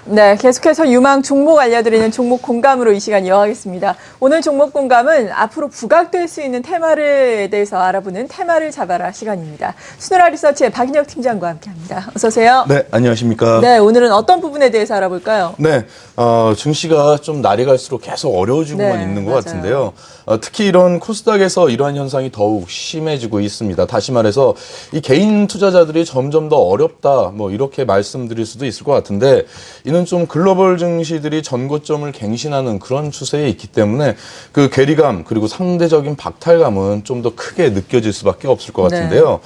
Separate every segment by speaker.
Speaker 1: 네, 계속해서 유망 종목 알려드리는 종목 공감으로 이 시간 이어가겠습니다. 오늘 종목 공감은 앞으로 부각될 수 있는 테마에 대해서 알아보는 테마를 잡아라 시간입니다. 수노라 리서치의 박인혁 팀장과 함께합니다. 어서 오세요.
Speaker 2: 네, 안녕하십니까.
Speaker 1: 네, 오늘은 어떤 부분에 대해서 알아볼까요?
Speaker 2: 네, 증시가 좀 날이 갈수록 계속 어려워지고만
Speaker 1: 네,
Speaker 2: 있는 것
Speaker 1: 맞아요.
Speaker 2: 같은데요. 특히 이런 코스닥에서 이러한 현상이 더욱 심해지고 있습니다. 다시 말해서 이 개인 투자자들이 점점 더 어렵다, 이렇게 말씀드릴 수도 있을 것 같은데, 이는 좀 글로벌 증시들이 전고점을 갱신하는 그런 추세에 있기 때문에 그 괴리감 그리고 상대적인 박탈감은 좀 더 크게 느껴질 수밖에 없을 것 같은데요.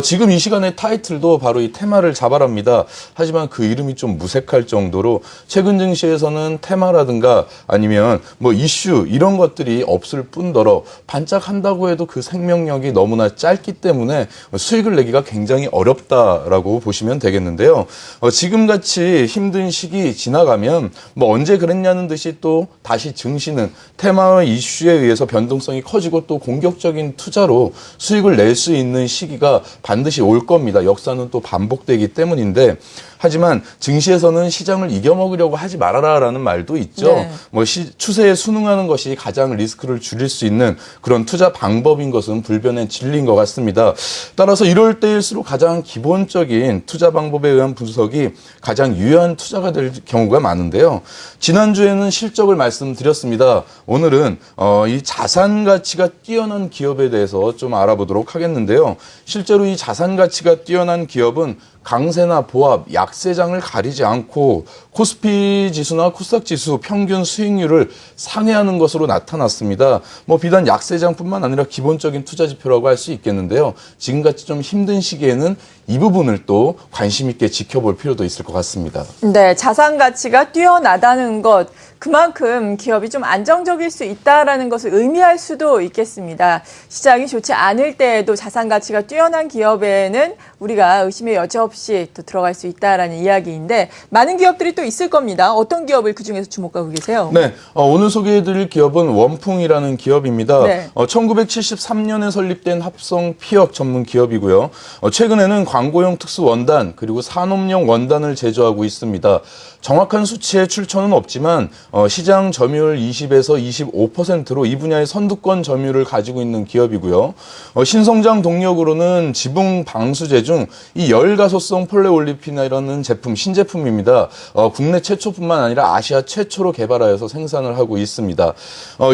Speaker 2: 지금 이 시간의 타이틀도 바로 이 테마를 잡아랍니다. 하지만 그 이름이 좀 무색할 정도로 최근 증시에서는 테마라든가 아니면 이슈 이런 것들이 없을 뿐더러 반짝한다고 해도 그 생명력이 너무나 짧기 때문에 수익을 내기가 굉장히 어렵다라고 보시면 되겠는데요. 지금같이 힘든 시기 지나가면 언제 그랬냐는 듯이 또 다시 증시는 테마와 이슈에 의해서 변동성이 커지고 또 공격적인 투자로 수익을 낼 수 있는 시기가 반드시 올 겁니다. 역사는 또 반복되기 때문인데, 하지만 증시에서는 시장을 이겨먹으려고 하지 말아라라는 말도 있죠.
Speaker 1: 네.
Speaker 2: 추세에 순응하는 것이 가장 리스크를 줄일 수 있는 그런 투자 방법인 것은 불변의 진리인 것 같습니다. 따라서 이럴 때일수록 가장 기본적인 투자 방법에 의한 분석이 가장 유효한 투자가 될 경우가 많은데요. 지난주에는 실적을 말씀드렸습니다. 오늘은 이 자산 가치가 뛰어난 기업에 대해서 좀 알아보도록 하겠는데요. 실제로 이 자산 가치가 뛰어난 기업은 강세나 보합, 약세장을 가리지 않고 코스피 지수나 코스닥 지수 평균 수익률을 상회하는 것으로 나타났습니다. 비단 약세장뿐만 아니라 기본적인 투자 지표라고 할 수 있겠는데요. 지금같이 좀 힘든 시기에는 이 부분을 또 관심 있게 지켜볼 필요도 있을 것 같습니다.
Speaker 1: 네, 자산 가치가 뛰어나다는 것, 그만큼 기업이 좀 안정적일 수 있다라는 것을 의미할 수도 있겠습니다. 시장이 좋지 않을 때에도 자산 가치가 뛰어난 기업에는 우리가 의심의 여지 없이 또 들어갈 수 있다라는 이야기인데, 많은 기업들이 또 있을 겁니다. 어떤 기업을 그중에서 주목하고 계세요?
Speaker 2: 네, 오늘 소개해드릴 기업은 원풍이라는 기업입니다.
Speaker 1: 네.
Speaker 2: 1973년에 설립된 합성 피혁 전문 기업이고요. 최근에는 광고용 특수 원단 그리고 산업용 원단을 제조하고 있습니다. 정확한 수치의 출처는 없지만 시장 점유율 20에서 25%로 이 분야의 선두권 점유율을 가지고 있는 기업이고요. 신성장 동력으로는 지붕 방수제 중 이 열가소성 폴리올리핀이라는 제품, 신제품입니다. 국내 최초뿐만 아니라 아시아 최초로 개발하여서 생산을 하고 있습니다.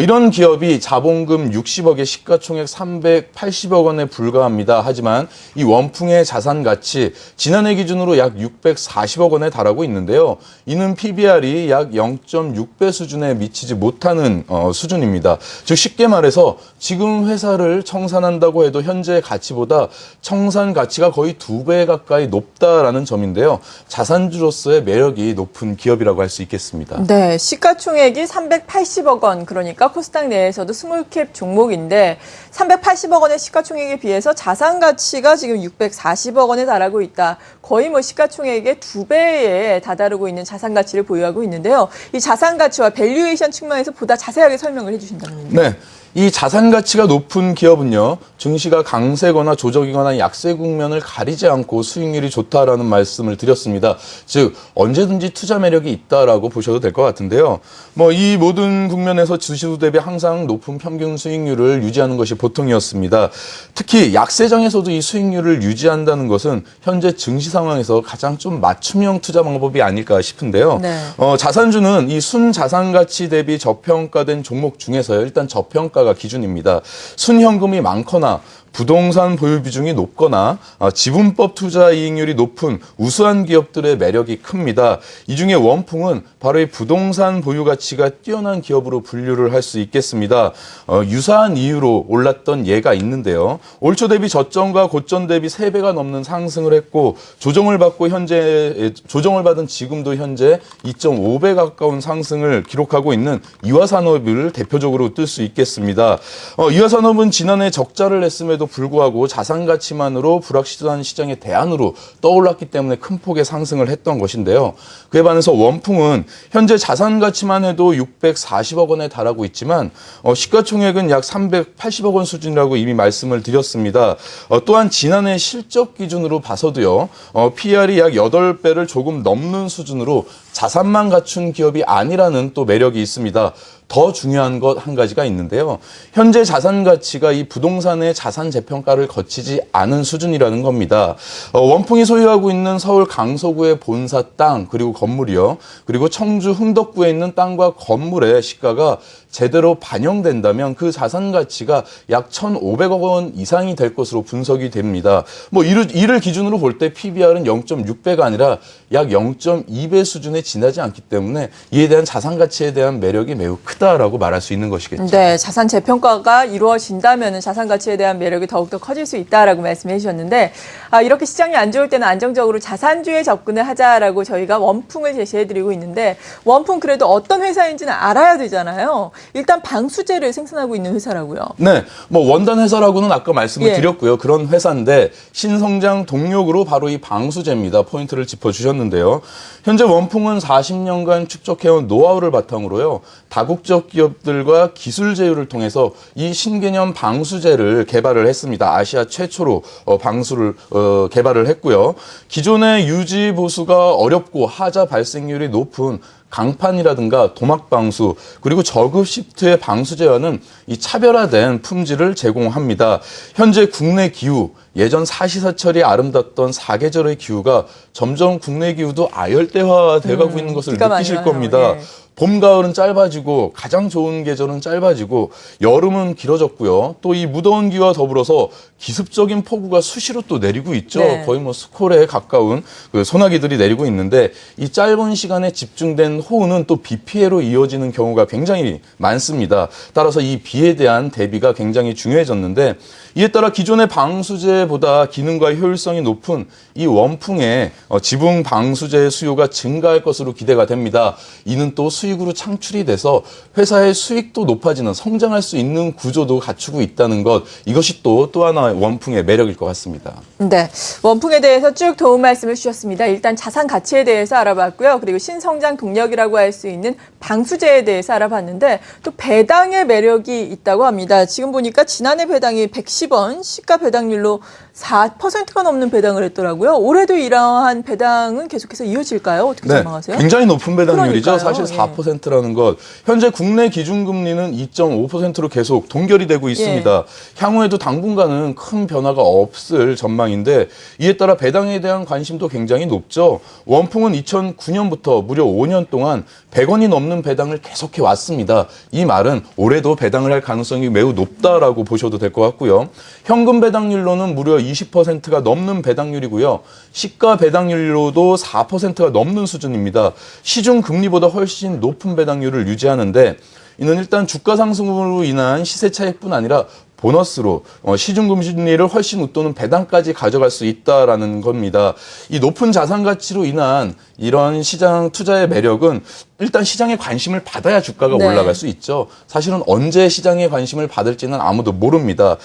Speaker 2: 이런 기업이 자본금 60억에 시가총액 380억 원에 불과합니다. 하지만 이 원풍의 자산 가치 지난해 기준으로 약 640억 원에 달하고 있는데요. 이는 PBR이 약 0.6배 수준에 미치지 못하는 수준입니다. 즉 쉽게 말해서 지금 회사를 청산한다고 해도 현재의 가치보다 청산 가치가 거의 2배 가까이 높다라는 점인데요. 자산주로서의 매력이 높은 기업이라고 할 수 있겠습니다.
Speaker 1: 네, 시가총액이 380억 원, 그러니까 코스닥 내에서도 스몰캡 종목인데 380억 원의 시가총액에 비해서 자산 가치가 지금 640억 원에 달하고 있다. 거의 시가총액의 2배에 다다르고 있는 자산 가치를 보유하고 있는데요. 이 자산 가치와 밸류에이션 측면에서 보다 자세하게 설명을 해주신다면요.
Speaker 2: 네. 이 자산 가치가 높은 기업은요, 증시가 강세거나 조정이거나 약세 국면을 가리지 않고 수익률이 좋다라는 말씀을 드렸습니다. 즉, 언제든지 투자 매력이 있다라고 보셔도 될 것 같은데요. 이 모든 국면에서 지수 대비 항상 높은 평균 수익률을 유지하는 것이 보통이었습니다. 특히 약세장에서도 이 수익률을 유지한다는 것은 현재 증시 상황에서 가장 좀 맞춤형 투자 방법이 아닐까 싶은데요.
Speaker 1: 네.
Speaker 2: 자산주는 이 순자산 가치 대비 저평가된 종목 중에서요, 일단 저평가가 기준입니다. 순현금이 많거나 부동산 보유 비중이 높거나 지분법 투자 이익률이 높은 우수한 기업들의 매력이 큽니다. 이 중에 원풍은 바로 이 부동산 보유 가치가 뛰어난 기업으로 분류를 할 수 있겠습니다. 유사한 이유로 올랐던 예가 있는데요. 올 초 대비 저점과 고점 대비 3배가 넘는 상승을 했고 조정을 받은 지금도 현재 2.5배 가까운 상승을 기록하고 있는 이화산업을 대표적으로 뜰 수 있겠습니다. 이화산업은 지난해 적자를 냈음에도 그럼에도 불구하고 자산 가치만으로 불확실한 시장의 대안으로 떠올랐기 때문에 큰 폭의 상승을 했던 것인데요. 그에 반해서 원풍은 현재 자산 가치만 해도 640억 원에 달하고 있지만 시가총액은 약 380억 원 수준이라고 이미 말씀을 드렸습니다. 또한 지난해 실적 기준으로 봐서도요. PR이 약 8배를 조금 넘는 수준으로 자산만 갖춘 기업이 아니라는 또 매력이 있습니다. 더 중요한 것 한 가지가 있는데요. 현재 자산 가치가 이 부동산의 자산 재평가를 거치지 않은 수준이라는 겁니다. 원풍이 소유하고 있는 서울 강서구의 본사 땅 그리고 건물이요. 그리고 청주 흥덕구에 있는 땅과 건물의 시가가 제대로 반영된다면 그 자산 가치가 약 1,500억 원 이상이 될 것으로 분석이 됩니다. 이를 기준으로 볼 때 PBR은 0.6배가 아니라 약 0.2배 수준에 지나지 않기 때문에 이에 대한 자산 가치에 대한 매력이 매우 크다라고 말할 수 있는 것이겠죠.
Speaker 1: 네, 자산 재평가가 이루어진다면 자산 가치에 대한 매력이 더욱더 커질 수 있다라고 말씀해 주셨는데 이렇게 시장이 안 좋을 때는 안정적으로 자산주에 접근을 하자라고 저희가 원풍을 제시해드리고 있는데 원풍 그래도 어떤 회사인지는 알아야 되잖아요. 일단 방수제를 생산하고 있는 회사라고요.
Speaker 2: 네, 원단 회사라고는 아까 말씀을 드렸고요. 그런 회사인데 신성장 동력으로 바로 이 방수제입니다. 포인트를 짚어주셨는데요. 현재 원풍은 40년간 축적해온 노하우를 바탕으로요. 다국적 기업들과 기술 제휴를 통해서 이 신개념 방수제를 개발을 했습니다. 아시아 최초로 방수를 개발을 했고요. 기존의 유지 보수가 어렵고 하자 발생률이 높은 강판이라든가 도막방수 그리고 저급 시프트의 방수제와는 이 차별화된 품질을 제공합니다. 현재 국내 기후, 예전 사시사철이 아름답던 사계절의 기후가 점점 국내 기후도 아열대화돼가고 있는 것을 느끼실 겁니다.
Speaker 1: 예.
Speaker 2: 봄, 가을은 짧아지고 가장 좋은 계절은 짧아지고 여름은 길어졌고요. 또 이 무더운 기와 더불어서 기습적인 폭우가 수시로 또 내리고 있죠.
Speaker 1: 네.
Speaker 2: 거의 스콜에 가까운 그 소나기들이 내리고 있는데 이 짧은 시간에 집중된 호우는 또 비 피해로 이어지는 경우가 굉장히 많습니다. 따라서 이 비에 대한 대비가 굉장히 중요해졌는데 이에 따라 기존의 방수제보다 기능과 효율성이 높은 이 원풍의 지붕 방수제 수요가 증가할 것으로 기대가 됩니다. 이는 또 수익으로 창출이 돼서 회사의 수익도 높아지는 성장할 수 있는 구조도 갖추고 있다는 것 이것이 또 하나 원풍의 매력일 것 같습니다.
Speaker 1: 네, 원풍에 대해서 쭉 도움 말씀을 주셨습니다. 일단 자산 가치에 대해서 알아봤고요. 그리고 신성장 동력이라고 할 수 있는 방수제에 대해서 알아봤는데 또 배당의 매력이 있다고 합니다. 지금 보니까 지난해 배당이 110원, 시가 배당률로 4%가 넘는 배당을 했더라고요. 올해도 이러한 배당은 계속해서 이어질까요? 어떻게 전망하세요?
Speaker 2: 굉장히 높은 배당률이죠.
Speaker 1: 그러니까요.
Speaker 2: 사실 4%라는 것. 현재 국내 기준금리는 2.5%로 계속 동결이 되고 있습니다. 향후에도 당분간은 큰 변화가 없을 전망인데 이에 따라 배당에 대한 관심도 굉장히 높죠. 원풍은 2009년부터 무려 5년 동안 100원이 넘는 배당을 계속해 왔습니다. 이 말은 올해도 배당을 할 가능성이 매우 높다라고 보셔도 될 것 같고요. 현금 배당률로는 무려 20%가 넘는 배당률이고요. 시가 배당률로도 4%가 넘는 수준입니다. 시중 금리보다 훨씬 높은 배당률을 유지하는데 이는 일단 주가 상승으로 인한 시세 차익뿐 아니라 보너스로 시중금 심리를 훨씬 웃도는 배당까지 가져갈 수 있다라는 겁니다. 이 높은 자산 가치로 인한 이런 시장 투자의 매력은 일단 시장에 관심을 받아야 주가가 올라갈 수 있죠. 사실은 언제 시장에 관심을 받을지는 아무도 모릅니다.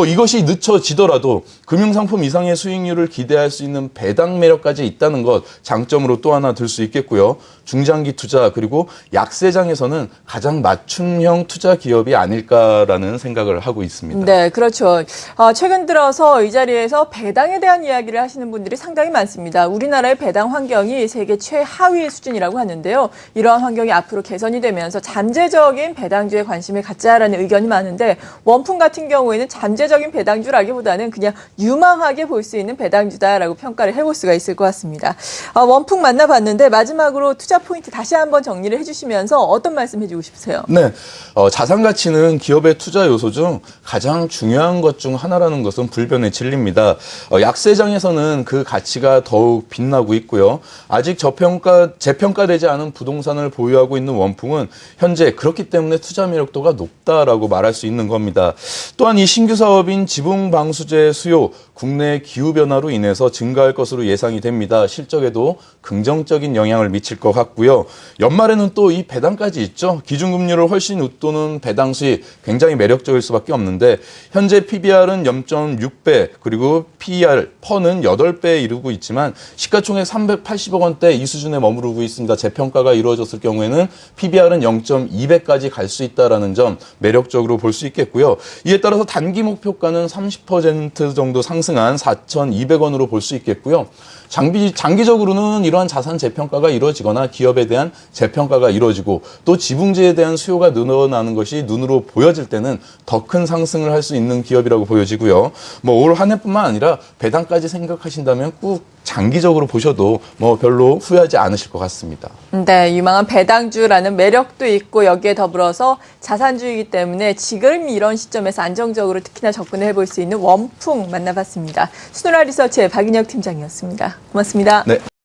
Speaker 2: 이것이 늦춰지더라도 금융상품 이상의 수익률을 기대할 수 있는 배당 매력까지 있다는 것 장점으로 또 하나 들 수 있겠고요. 중장기 투자 그리고 약세장에서는 가장 맞춤형 투자 기업이 아닐까라는 생각을 하고 있습니다.
Speaker 1: 네, 그렇죠. 최근 들어서 이 자리에서 배당에 대한 이야기를 하시는 분들이 상당히 많습니다. 우리나라의 배당 환경이 세계 최하위 수준이라고 하는데요. 이러한 환경이 앞으로 개선이 되면서 잠재적인 배당주에 관심을 갖자라는 의견이 많은데 원풍 같은 경우에는 잠재적인 배당주라기보다는 그냥 유망하게 볼 수 있는 배당주다라고 평가를 해볼 수가 있을 것 같습니다. 원풍 만나봤는데 마지막으로 투자 포인트 다시 한번 정리를 해주시면서 어떤 말씀 해주고 싶으세요?
Speaker 2: 네, 자산 가치는 기업의 투자 요소 중 가장 중요한 것 중 하나라는 것은 불변의 진리입니다. 약세장에서는 그 가치가 더욱 빛나고 있고요. 아직 재평가되지 않은 부동산 자산을 보유하고 있는 원풍은 현재 그렇기 때문에 투자 매력도가 높다라고 말할 수 있는 겁니다. 또한 이 신규 사업인 지붕 방수제 수요, 국내 기후 변화로 인해서 증가할 것으로 예상이 됩니다. 실적에도 긍정적인 영향을 미칠 것 같고요. 연말에는 또 이 배당까지 있죠. 기준금리를 훨씬 웃도는 배당 수익 굉장히 매력적일 수밖에 없는데 현재 PBR은 0.6배 그리고 PER 퍼는 8배에 이르고 있지만 시가총액 380억 원대 이 수준에 머무르고 있습니다. 재평가가 이루어졌을 경우에는 PBR은 0.2배까지 갈 수 있다는 점 매력적으로 볼 수 있겠고요. 이에 따라서 단기 목표가는 30% 정도 상승한 4,200원으로 볼 수 있겠고요. 장기적으로는 이러한 자산 재평가가 이루어지거나 기업에 대한 재평가가 이루어지고 또 지붕재에 대한 수요가 늘어나는 것이 눈으로 보여질 때는 더 큰 상승을 할 수 있는 기업이라고 보여지고요. 뭐 올 한 해뿐만 아니라 배당까지 생각하신다면 꼭 장기적으로 보셔도 뭐 별로 후회하지 않으실 것 같습니다.
Speaker 1: 네, 유망한 배당주라는 매력도 있고 여기에 더불어서 자산주이기 때문에 지금 이런 시점에서 안정적으로 특히나 접근해 볼 수 있는 원풍 만나봤습니다. 수노라 리서치의 박인혁 팀장이었습니다. 고맙습니다.
Speaker 2: 네.